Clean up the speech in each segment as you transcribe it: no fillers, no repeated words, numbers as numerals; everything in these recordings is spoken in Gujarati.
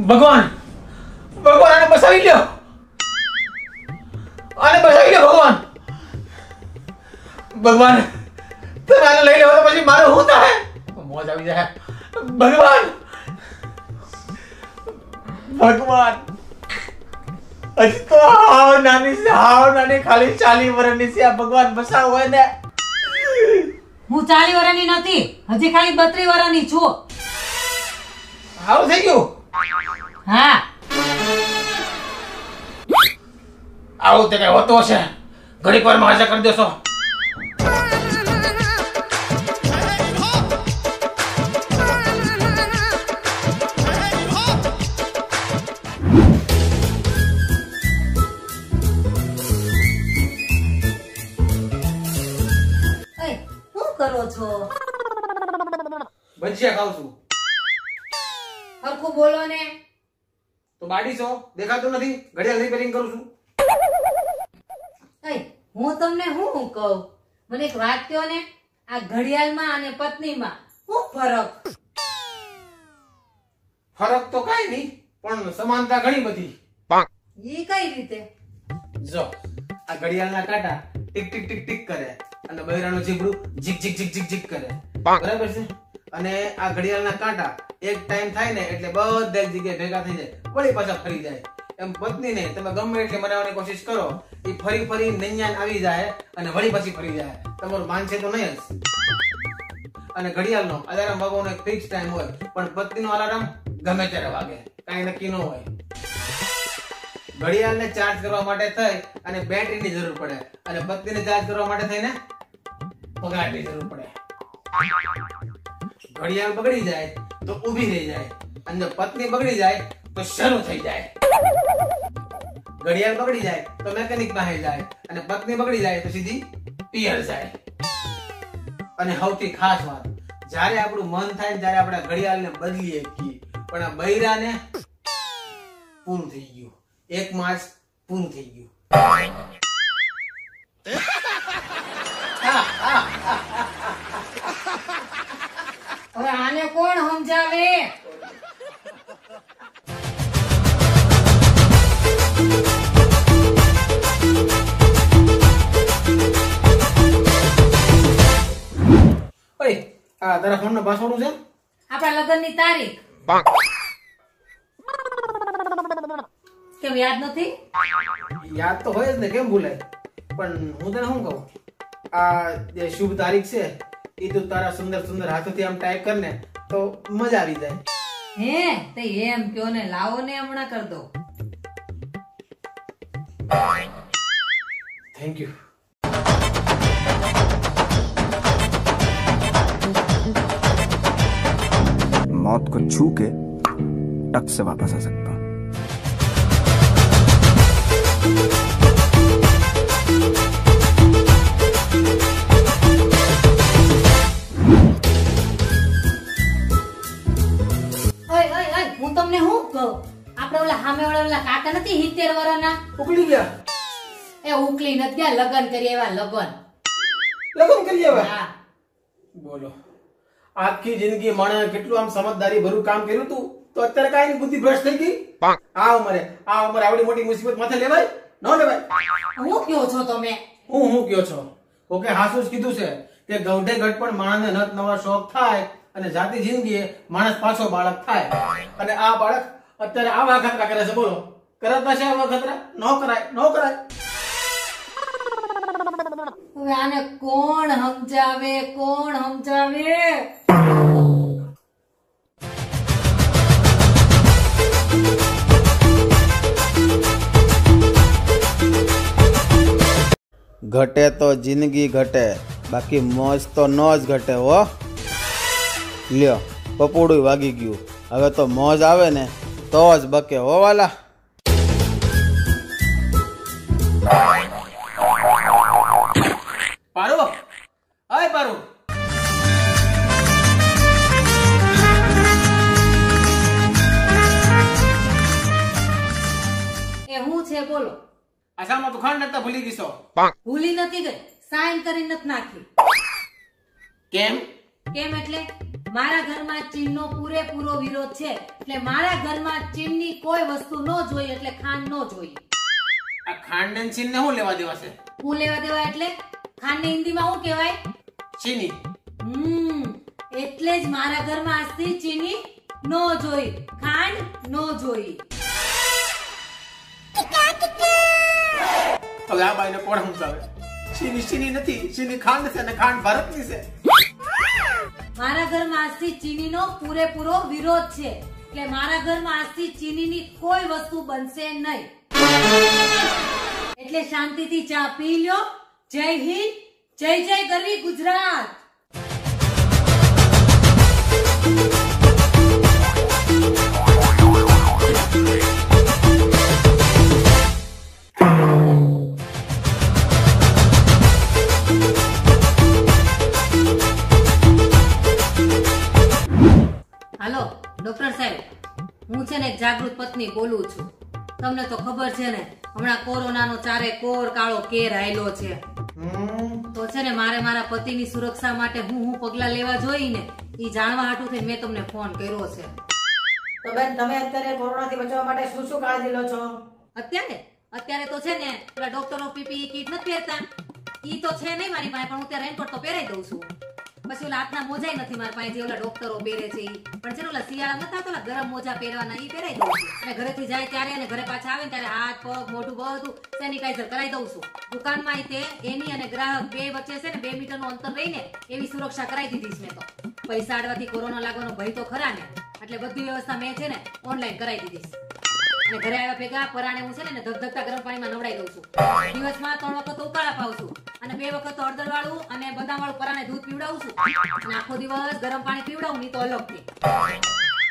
ભગવાન ભગવાન આને બસાવી લ્યો, આને બસાવી લ્યો ભગવાન. ભગવાન તમે આને લઈ લેવો તો પછી મારું શું થાય? મોજ આવી જાય. ભગવાન ભગવાન હજી તો હાવ નાની ખાલી 40 વર્ષની છે. આ ભગવાન બસાવ હોય ને. હું 40 વર્ષની નથી, હજી ખાલી 32 વર્ષની છું. હાવ થઈ ગયું. હા આવું તે કઈ હોતો છે, ઘડીક વારમાં હાજર કરી દેશો. કરો છો? ભજીયા ખાઉં છું. હરખું બોલો ને. તો બાડી છો, દેખાતું નથી? ઘડિયાળ રિપેરિંગ કરું છું. હું તમને શું કહું, મને એક વાત કહો ને, આ ઘડિયાળમાં અને પત્નીમાં શું ફરક? ફરક તો કાઈ નહીં, પણ સમાનતા ઘણી બધી. ઈ કઈ રીતે? જો આ ઘડિયાળના કાંટા ટીક ટીક ટીક ટીક કરે અને બૈરાનું જીભડું ઝીક ઝીક ઝીક ઝીક ઝીક કરે, બરાબર છે? અને આ ઘડિયાળના કાંટા એક ટાઈમ થાય ને એટલે બધા જગ્યાએ ભેગા થઈ જાય, વળી પાછા ફરી જાય. એમ પત્નીને તમે ગમે એટલે મનાવવાની કોશિશ કરો, એ ફરી ફરી નૈયાન આવી જાય અને વળી પાછી ફરી જાય. તમારું માન છે તો નહીં જ. અને ઘડિયાળનો અલાર્મ વાગવાનો એક ફિક્સ ટાઈમ હોય, પણ પત્નીનો અલાર્મ ગમે ત્યારે વાગે, કાંઈ નક્કી ન હોય. ઘડિયાળને ચાર્જ કરવા માટે થઈ અને બેટરીની જરૂર પડે, અને પત્નીને ચાર્જ કરવા માટે થઈને પગારની જરૂર પડે. ઘડિયાળ બગડી જાય તો ઊભી રહી જાય, અને પત્ની બગડી જાય તો શરૂ થઈ જાય. ઘડિયાળ બગડી જાય તો મેકેનિક પાસે જાય, અને પત્ની બગડી જાય તો સીધી પિયર જાય. અને સૌથી ખાસ વાત, જ્યારે આપણું મન થાય ત્યારે આપણે ઘડિયાળને બદલીએ છીએ, પણ આ બૈરાને પૂરું થઈ ગયું, 1 માસ પૂરું થઈ ગયું. હવે આને કોણ સમજાવે? ઓય, આ તારા ફોનનો પાસવર્ડ છે? આપણા લગ્નની તારીખ કેમ યાદ નથી? યાદ તો હોય જ ને, કેમ ભૂલાય? પણ હું તને શું કહું, આ જે શુભ તારીખ છે એ તું તારા સુંદર સુંદર હાથોથી આમ ટાઈપ કર ને તો મજા આવી જાય. હે તે એમ કયો ને, લાવો ને હમણાં કર દો. Thank you. मौत को छू के टक से वापस आ सकता हूं. હું તમને શું કહું, આપણે ઓલા સામે વાળા કાકા નથી 70 વર્ષના, ઉકલી ગયા? એ ઉકલી નથી ગયા, લગ્ન કરી એવા લગ્ન કરી આવ્યા? હા. બોલો, આખી જિંદગી માણસે કેટલું આમ સમજદારી ભરું કામ કર્યું તું, તો અત્યારે કાંઈ બુદ્ધિ ભ્રષ્ટ થઈ ગઈ. આ ઉંમરે આવડી મોટી મુસીબત માથે લેવાય ન લેવાય? હું કયો છો તમે? હું કયો છો? ઓકે, હાસુ જ કીધું છે કે ગૌઢે ઘટ પણ માણસને નત નવા શોખ થાય, અને જાતિ જિંદગી માણસ પાછો બાળક થાય. અને આ બાળક અત્યારે આવા ખતરા કરે છે. બોલો, કરાતા છે આવા ખતરા? ન કરાય. હવે આને કોણ સમજાવે? ઘટે તો જિંદગી ઘટે, બાકી મોજ તો ન જ ઘટે હો. લ્યો, પપોડું વાગી ગયું, હવે તો મોજ આવે ને તો જ બકે હો વાલા. પારો, હાય પારો. એ હું છે બોલો? આસામાં તું ખાંડ નતા ભૂલી ગઈસો? ભૂલી નથી ગઈ, સાઈન કરી નથી નાખી. કેમ એટલે મારા ઘરમાં ચીનનો પૂરેપૂરો વિરોધ છે, એટલે મારા ઘરમાં ચીનની કોઈ વસ્તુ ન જોઈએ, એટલે ખાંડ ન જોઈએ. આ ખાંડ ને ચીન ને શું લેવા દેવા છે? હું લેવા દેવા એટલે ખાંડને હિન્દીમાં શું કહેવાય? ચીની. એટલે જ મારા ઘરમાં આજથી ચીની નો જોઈ, ખાંડ નો જોઈ. હવે આ બાઈને કોણ સમજાવે? ચીની ચીની નથી, ચીની ખાંડ છે અને ખાંડ ભારતની છે. મારા ઘરમાં આજથી ચીનીનો પૂરેપૂરો વિરોધ છે, એટલે મારા ઘરમાં આજથી ચીનીની કોઈ વસ્તુ બનશે નહીં. એટલે શાંતિથી ચા પી લ્યો. જય હિન્દ, જય જય ગરવી ગુજરાત. હાલો ડોક્ટર સાહેબ, હું છે ને એક જાગૃત પત્ની બોલું છું. તમને તો ખબર છે ને, હમણાં કોરોનાનો ચારે કોર કાળો કેર આયલો છે. તો છે ને મારે મારા પતિની સુરક્ષા માટે હું પગલા લેવા જોઈ ને ઈ જાણવા હાટું થઈને મેં તમને ફોન કર્યો છે. તો બેન, તમે અત્યારે કોરોનાથી બચવા માટે શું શું કાળજી લો છો? અત્યારે તો છે ને પેલા ડોક્ટરનો પીપીઈ કીટ નથી પહેરતા, ઈ તો છે નહીં મારી પાસે, પણ હું ત્યાં રેનકોટ તો પહેરાઈ દઉં છું. પછી ઓલા હાથના મોજા નથી મારી પાસે, જે ઓલા ડોક્ટરો પહેરે છે ઈ. પણ છે ને ઓલા શિયાળા નથી આવતા, ઓલા ગરમ મોજા પહેરવાના, ઈ પહેરાઈ દઉં છું. અને ઘરેથી જાય ત્યારે અને ઘરે પાછા આવે ને ત્યારે હાથ પગ મોઢું બધું સેનિટાઈઝર કરાવી દઉં છું. દુકાનમાં તે એની અને ગ્રાહક બે વચ્ચે છે ને 2 મીટરનું અંતર રહીને એવી સુરક્ષા કરાવી દીધી છે મેં તો. પૈસા આડવાથી કોરોના લાગવાનો ભય તો ખરા ને, એટલે બધી વ્યવસ્થા મેં છે ને ઓનલાઈન કરાવી દીધી છે. અને ઘરે આવ્યા ભેગા પરાણે હું છે ને ધગધગતા ગરમ પાણીમાં નવડાવી દઉં છું. દિવસમાં 3 વખત ઉકાળા પાઉં છું અને 2 વખત હળદર વાળું અને બદામ વાળું પરાણે દૂધ પીવડાવું છું. અને આખો દિવસ ગરમ પાણી પીવડાવું નહીં તો અલગથી.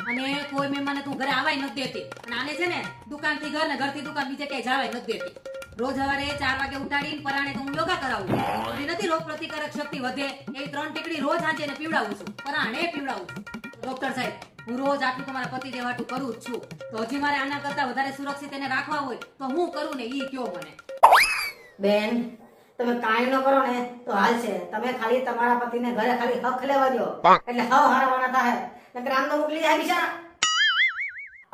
અને કોઈ મહેમાનને તું ઘરે આવાય નથી દેતી. અને આને છે ને દુકાનથી ઘર ને ઘરથી દુકાન બીજે ક્યાંય જવાય નથી દેતી. રોજ સવારે 4 વાગે ઉઠાડીને પરાણે તો હું યોગા કરાવું છું. એ નથી રોગ પ્રતિકારક શક્તિ વધે એવી 3 ટીકડી રોજ સાંજે એને પીવડાવું છું, પરાણે પીવડાવું છું. ડોક્ટર સાહેબ, હું રોજ આટલું તમારા પતિ દેવાટું કરું જ છું. તો હજી મારે આના કરતા વધારે સુરક્ષિત એને રાખવા હોય તો હું કરું ને ઈ કયો મને. બેન, તમે કાંઈ ન કરો ને તો હાલશે. તમે ખાલી તમારા પતિને ઘરે ખાલી હક લેવા દો, એટલે હવ હારવાના થાય. નકર આમ તો મોકલી જાય બિચારા.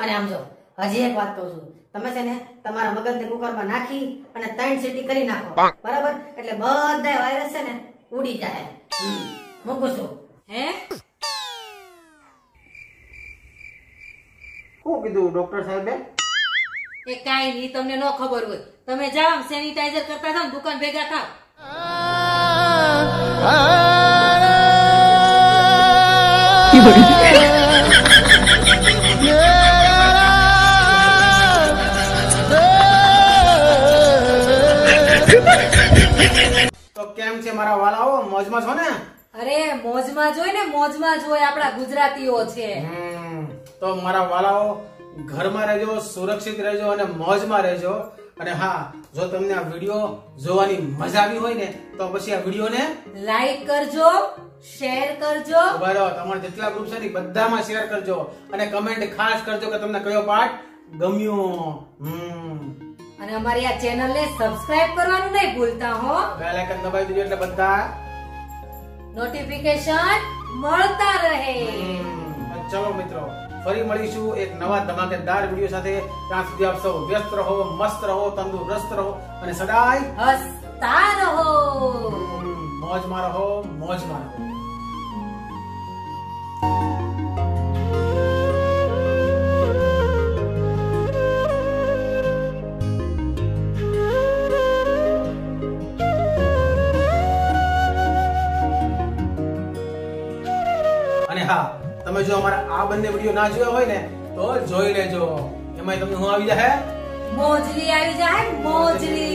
અને આમ જો, હજી એક વાત કહું છું, તમે છે ને તમારા મગજને કુકરમાં નાખી અને 3 સીટી કરી નાખો, બરાબર? એટલે બધા વાયરસ છે ને ઉડી જાય. મૂકું છું. હે શું કીધું ડોક્ટર સાહેબે? એ કાઈ નહીં, તમને ન ખબર હોય. તમે જાઓ સેનિટાઈઝર કરતા જાઓ, દુકાન ભેગા થાવ. તો કેમ છે મારા વાલાઓ, મોજમાં છો ને? અરે મોજમાં જોઈ ને, મોજમાં જોઈ, આપડા ગુજરાતીઓ છે. તો મારા વાલાઓ, ઘરમાં રહેજો, સુરક્ષિત રહેજો અને મોજમાં રહેજો. અને હા, જો તમને આ વિડીયો જોવાની મજા આવી હોય ને તો પછી આ વિડીયોને લાઈક કરજો, શેર કરજો. બરાબર, તમારા જેટલા ગ્રુપ છે ને બધામાં શેર કરજો અને કમેન્ટ ખાસ કરજો કે તમને કયો પાર્ટ ગમ્યો. અને અમારી આ ચેનલ ને સબસ્ક્રાઇબ કરવાનું નહીં ભૂલતા હો. બેલ આઇકન દબાવી દેજો એટલે બધા નોટિફિકેશન મળતા રહે. ચલો મિત્રો, ફરી મળીશું એક નવા ધમાકેદાર વિડીયો સાથે. ત્યાં સુધી આપ સૌ વ્યસ્ત રહો, મસ્ત રહો, તંદુરસ્ત રહો અને સદાય હસતા રહો. મોજમાં રહો, મોજમાં રહો. અને હા, તમે જો અમારા આ બંને વિડીયો ના જોયા હોય ને તો જોઈ લેજો. એમાં તમને શું આવી જાય? મોજલી આવી જાય, મોજલી.